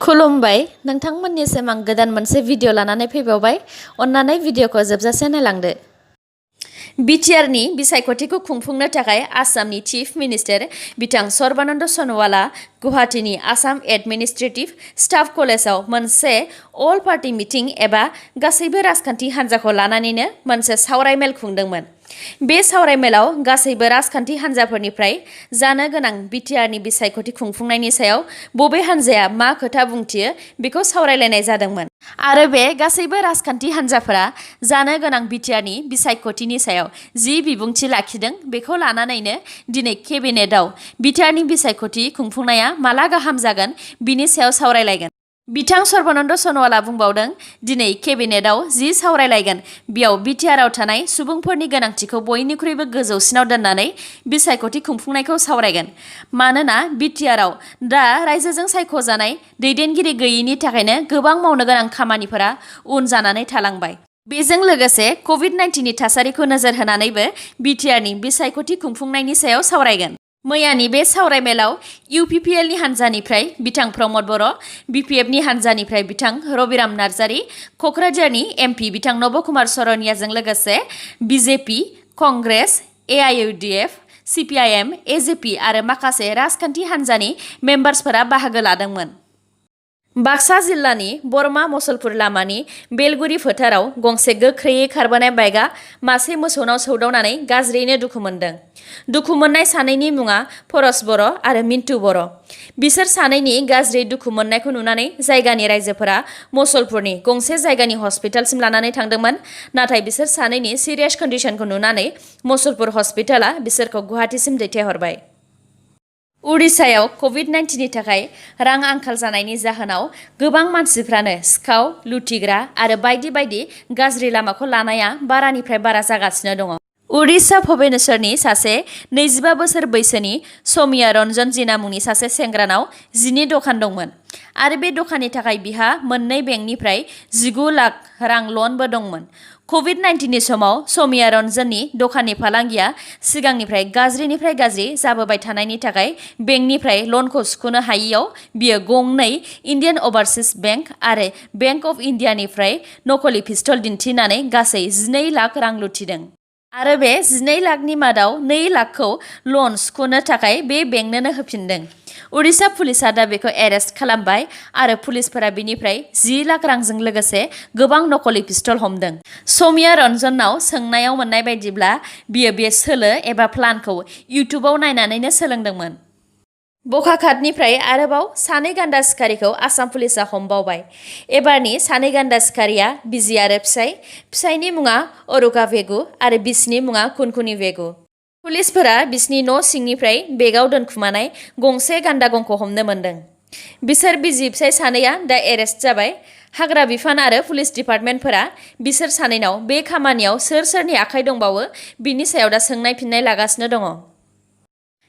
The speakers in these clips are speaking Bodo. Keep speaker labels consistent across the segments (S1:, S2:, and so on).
S1: खुलुमबाय नोंथांमोननिसिम आं गोदान मोनसे भिडिअ लानानै फैबावबाय अन्नानै भिडिअखौ जोबजासे नायलांदो। BTR नि बिसायख'थिखौ खुंफुंनो थाखाय आसामनि चीफ मिनिस्टार बिथां सर्बानन्द सन'वालआ गुवाहाटीनि आसाम एडमिनिस्ट्रेटिभ स्टाफ कलेजाव मोनसे अल पार्टी मिटिं एबा गासैबो राजखान्थि हान्जाखौ लानानैनो मोनसे सावरायमेल खुंदोंमोन। बे सावरायमेलाव गासैबो राजखान्थि हान्जाफोरनिफ्राय जानो गोनां BTR नि बिसायख'थि खुंफुंनायनि सायाव बबे हान्जाया मा खोथा बुंथियो बेखौ सावरायलायनाय जादोंमोन। आरो बे गासैबो राजखान्थि हान्जाफोरा जानो गोनां BTR नि बिसायख'थिनि सायाव जि बिबुंथि लाखिदों बेखौ लानानैनो दिनै केबिनेटआव BTR नि बिसायख'थि खुंफुंनाया माला गाहाम जागोन बिनि सायाव सावरायलायगोन। बिथां सर्बानन्द सन'वालआ बुंबावदों, दिनै केबिनेटआव जि सावरायलायगोन बेयाव BTR आव थानाय सुबुंफोरनि गोनांथिखौ बयनिख्रुइबो गोजौसिनाव दोननानै बिसायख'थि खुंफुंनायखौ सावरायगोन। मानोना BTR आव दा रायजोजों सायख'जानाय दैदेनगिरि गैयैनि थाखायनो गोबां मावनो गोनां खामानिफोरा उन जानानै थालांबाय। बेजों लोगोसे COVID-19 नि थासारिखौ नोजोर होनानैबो BTR नि बिसायख'थि खुंफुंनायनि सायाव सावरायगोन। मैयानि बे सावरायमेलाव UPPL नि हान्जानिफ्राय बिथां प्रमद बर', BPF नि हान्जानिफ्राय बिथां रबिराम नार्जारी, क'क्राझारनि MP बिथां नब कुमार सरनियाजों लोगोसे BJP, Congress, AIUDF, CPIM, AJP आरो माखासे राजखान्थि हान्जानि मेम्बार्सफोरा बाहागो लादोंमोन। बाक्सा जिल्लानि बरमा मसलपुर लामानि बेलगुरि फोथाराव गंसे गोख्रैयै खारबोनाय बाइकआ मासे मोसौनाव सौदावनानै गाज्रियैनो दुखु मोनदों। दुखु मोननाय सानैनि मुङा परस बर' आरो मिन्टु बर'। बिसोर सानैनि गाज्रि दुखु मोननायखौ नुनानै जायगानि रायजोफोरा मसलपुरनि गंसे जायगानि हस्पिटालसिम लानानै थांदोंमोन। नाथाय बिसोर सानैनि सिरियास कन्डिशनखौ नुनानै मसलपुर हस्पिटालआ बिसोरखौ गुवाहाटीसिम दैथायहरबाय। उड़िसायाव COVID-19 नि थाखाय रां आंखाल जानायनि जाहोनाव गोबां मानसिफ्रानो सिखाव, लुथिग्रा आरो बायदि बायदि गाज्रि लामाखौ लानाया बारानिफ्राय बारा जागासिनो दङ। उड़िसा भुबनेश्वरनि सासे 25 बोसोर बैसोनि सौम्या रन्जन जिना मुंनि सासे सेंग्रानाव 10 दखान दंमोन आरो बे दखाननि थाखाय बिहा मोननै बेंकनिफ्राय 19 लाख रां ल'नबो दंमोन। COVID-19 नि समाव सौम्या रन्जननि दखाननि फालांगिया सिगांनिफ्राय गाज्रिनिफ्राय गाज्रि जाबोबाय थानायनि थाखाय बेंकनिफ्राय ल'नखौ सुख'नो हायैयाव बियो गंनै इन्डियान अभारसिस बेंक आरो बेंक अफ इन्डियानिफ्राय नकलि पिस्तल दिन्थिनानै गासै 12 लाख रां लुथिदों। आरो बे 12 लाखनि मादाव 2 लाखखौ ल'न सुख'नो थाखाय बे बेंकनोनो होफिनदों। उड़िसा पुलिसआ दा बेखौ एरेस्ट खालामबाय आरो पुलिसफोरा बिनिफ्राय 10 लाख रांजों लोगोसे गोबां नकलि पिस्तल हमदों। सौम्या रन्जनाव सोंनायाव मोननाय बायदिब्ला बियो बे सोलो एबा प्लानखौ इउटुबाव नायनानैनो सोलोंदोंमोन। बकाखातनिफ्राय आरोबाव सानै गान्दा सिखारिखौ आसाम पुलिसआ हमबावबाय। एबारनि सानै गान्दा सिखारिया बिसि आरो फिसाय। फिसायनि मुङा अरुका भेगु आरो बिसिनि मुङा कुनकुनि भेगु। पुलिसफोरा बिसिनि न' सिंनिफ्राय बेगाव दोनखुमानाय गंसे गान्दा गंखौ हमनो मोन्दों। बिसोर बिसि फिसाय सानैया दा एरेस्ट जाबाय। हाग्रा बिफान आरो पुलिस डिपार्टमेन्टफोरा बिसोर सानैनाव बे खामानियाव सोर सोरनि आखाइ दंबावो बिनि सायाव दा सोंनाय फिननाय लागासिनो दङ।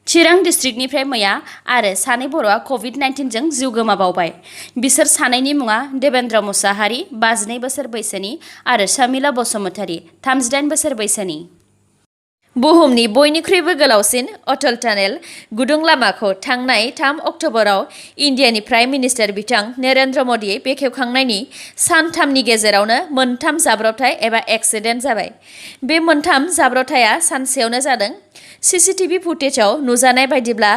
S1: चिरां डिस्ट्रिक्टनिफ्राय मैया आरो सानै बर'आ COVID-19 जों जिउ गोमाबावबाय। बिसोर सानैनि मुङा देवेन्द्र मुसाहारि 52 बोसोर बैसोनि आरो शर्मिला बसुमतारी 38 बोसोर बैसोनि। बुहुमनि बयनिख्रुइबो गोलावसिन अटल टानेल गुदुं लामाखौ थांनाय 3 अक्ट'बराव इन्डियानि प्राइम मिनिस्टार बिथां नरेन्द्र मदियै बेखेवखांनायनि सानथामनि गेजेरावनो मोनथाम जाब्रबथाय एबा एक्सिडेन्ट जाबाय। बे मोनथाम जाब्रबथाया सानसेयावनो जादों। CCTV फुटेजाव नुजानाय बायदिब्ला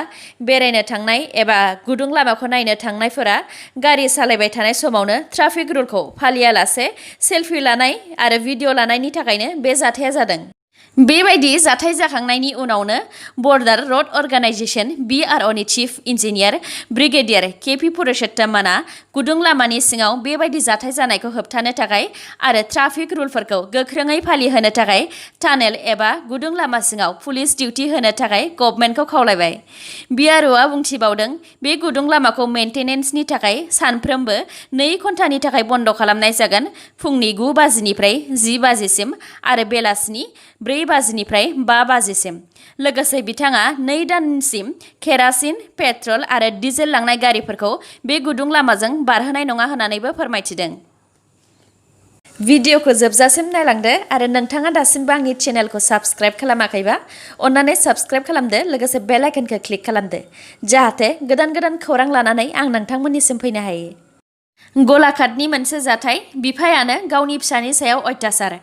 S1: बेरायनो थांनाय एबा गुदुं लामाखौ नायनो थांनायफोरा गारि सालायबाय थानाय समावनो ट्राफिक रुलखौ फालियालासे सेलफि लानाय आरो भिडिअ' लानायनि थाखायनो बे जाथाया जादों। बेबायदि जाथाय जाखांनायनि उनावनो बर्डार रड अर्गानाइजेशन BRO नि चिफ इन्जिनियार ब्रिगेडियार KP पुरुषोत्तमआ गुदुं लामानि सिङाव बेबायदि जाथाय जानायखौ होबथानो थाखाय आरो ट्राफिक रुलफोरखौ गोख्रोङै फालिहोनो थाखाय टानेल एबा गुदुं लामा सिङाव पुलिस डिउटि होनो थाखाय गभर्नमेन्टखौ खावलायबाय। BROआ बुंथिबावदों, बे गुदुं लामाखौ मेन्टेनेन्सनि थाखाय सानफ्रोमबो 2 घन्टानि थाखाय बन्द खालामनाय जागोन, फुंनि 9 बाजिनिफ्राय 10 बाजिसिम आरो बेलासिनि 4 बाजिनिफ्राय 5 बाजिसिम। लोगोसे बिथाङा 2 दानसिम केरासिन, पेट्रल आरो डिजेल लांनाय गारिफोरखौ बे गुदुं लामाजों बारहोनाय नङा होननानैबो फोरमायथिदों। भिडिअखौ जोबजासिम नायलांदो आरो नोंथाङा दासिमबो आंनि चेनेलखौ साबस्क्राइब खालामाखैबा अन्नानै साबस्क्राइब खालामदो, लोगोसे बेल आइकनखौ क्लिक खालामदो जाहाथे गोदान गोदान खौरां लानानै आं नोंथांमोननिसिम फैनो हायो। गलाघाटनि मोनसे जाथाय बिफायानो गावनि फिसानि सायाव अत्याचार।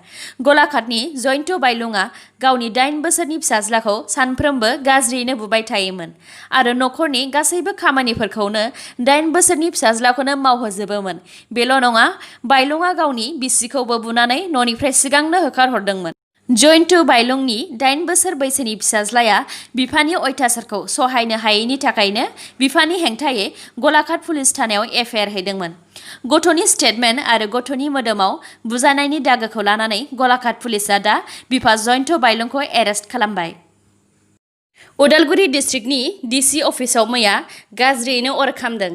S1: गलाघाटनि जयन्त बायलुङा गावनि 8 बोसोरनि फिसाज्लाखौ सानफ्रोमबो गाज्रियैनो बुबाय थायोमोन आरो नखरनि गासैबो खामानिफोरखौनो 8 बोसोरनि फिसाज्लाखौनो मावहोजोबोमोन। बेल' नङा, बायलुङा गावनि बिसिखौबो बुनानै न'निफ्राय सिगांनो होखारहरदोंमोन। जयन्त बायलुंनि 8 बोसोर बैसोनि फिसाज्लाया बिफानि अत्याचारखौ सहायनो हायैनि थाखायनो बिफानि हेंथायै गलाघाट पुलिस थानायाव एफआइआर हैदोंमोन। गथ'नि स्टेटमेन्ट आरो गथ'नि मोदोमाव बुजानायनि दागोखौ लानानै गलाघाट पुलिसआ दा बिफा जयन्त बायलुंखौ एरेस्ट खालामबाय। उदालगुरि डिस्ट्रिक्टनि डिसि अफिसाव मैया गाज्रियैनो अर खामदों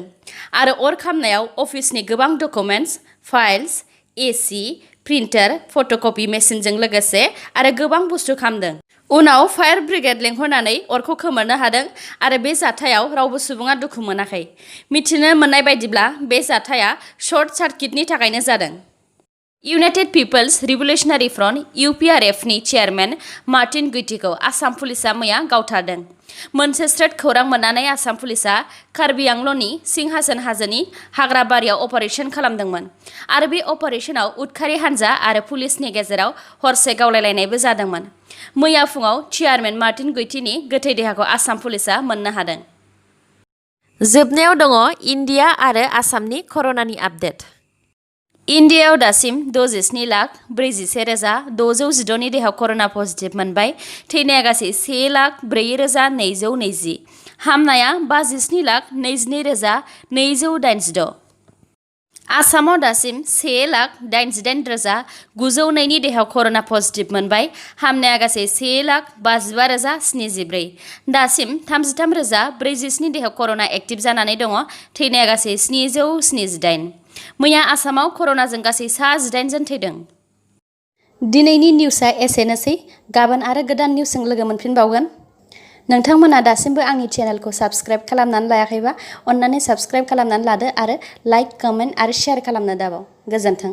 S1: आरो अर खामनायाव अफिसनि गोबां डकुमेन्ट्स, फाइल्स, एसि, प्रिन्टार, फट'कपि मेसिनजों लोगोसे आरो गोबां बुस्थु खामदों। उनाव फायार ब्रिगेड लेंहरनानै अरखौ खोमोरनो हादों आरो बे जाथायाव रावबो सुबुङा दुखु मोनाखै। मिथिनो मोननाय बायदिब्ला बे जाथाया शर्ट सार्किटनि थाखायनो जादों। इउनाइटेड पिपल्स रिभलिउशनारि फ्रन्ट (UPRF)नि चेयारमेन मार्टिन गुइटीखौ आसाम पुलिसआ मैया गावथारदों। मोनसे स्रेड खौरां मोननानै आसाम पुलिसआ कार्बि आंलंनि सिंहासन हाजोनि हाग्राबारियाव अपारेशन खालामदोंमोन आरो बे अपारेशनाव उदखारि हानजा आरो पुलिसनि गेजेराव हरसे गावलायलायनायबो जादोंमोन। मैया फुङाव चेयारमेन मार्टिन गुइटीनि गोथै देहाखौ आसाम पुलिसआ मोननो हादों। जोबनायाव दङ इन्डिया आरो आसामनि कर'नानि आपडेट। इन्डियायाव दासिम 67,41,616 नि देहायाव कर'ना पजिटिभ मोनबाय। थैनाया गासै 1,04,220। हामनाया 57,22,286। आसामाव दासिम 1,88,902 नि देहायाव कर'ना पजिटिभ मोनबाय। हामनाया गासै 1,55,074। दासिम 33,047 नि देहायाव कर'ना एक्टिभ जानानै दङ। थैनाया गासै 778। मैया आसामाव कर'नाजों गासै 18 जन थैदों। दिनैनि निउसआ एसेनोसै। गाबोन आरो गोदान निउसजों लोगो मोनफिनबावगोन। नोंथांमोना दासिमबो आंनि चेनेलखौ साबस्क्राइब खालामनानै लायाखैबा अन्नानै साबस्क्राइब खालामनानै लादो आरो लाइक, कमेन्ट आरो शेयार खालामनो दाबाव। गोजोन्थों।